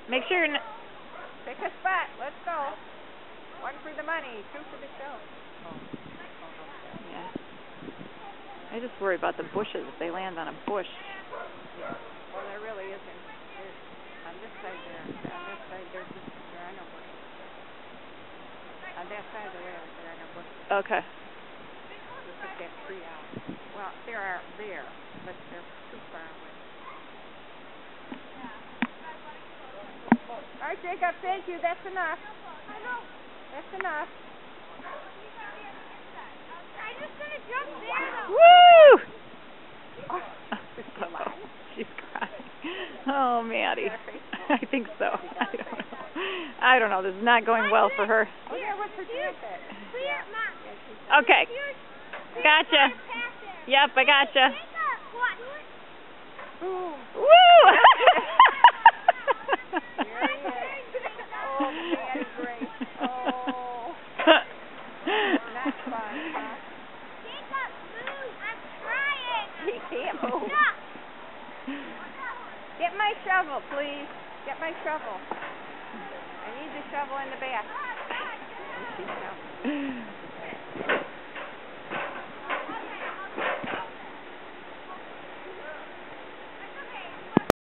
Make sure you're not... Pick a spot. Let's go. One for the money, two for the show. Yeah. I just worry about the bushes if they land on a bush. Yeah. Well, there really isn't. There's, on this side there. On this side there are no bushes. On that side of the rail there are no bushes. Okay. We took that tree out. Well, there are there, but they're too far away. All right, Jacob, thank you. That's enough. That's enough. I'm just going to jump down. Woo! Oh, is she alive? She's crying. Oh, Maddie. I think so. I don't know. This is not going well for her. Oh, yeah, what's her jacket? Here, Mom. Okay. Gotcha. Yep, I gotcha. Boom. Woo! There he is. Oh, Maddie Grace. Oh. Not fun, huh? Jacob, move. I'm trying. He can't move. Stop. Get my shovel, please. Get my shovel. I need the shovel in the back. Where's she now?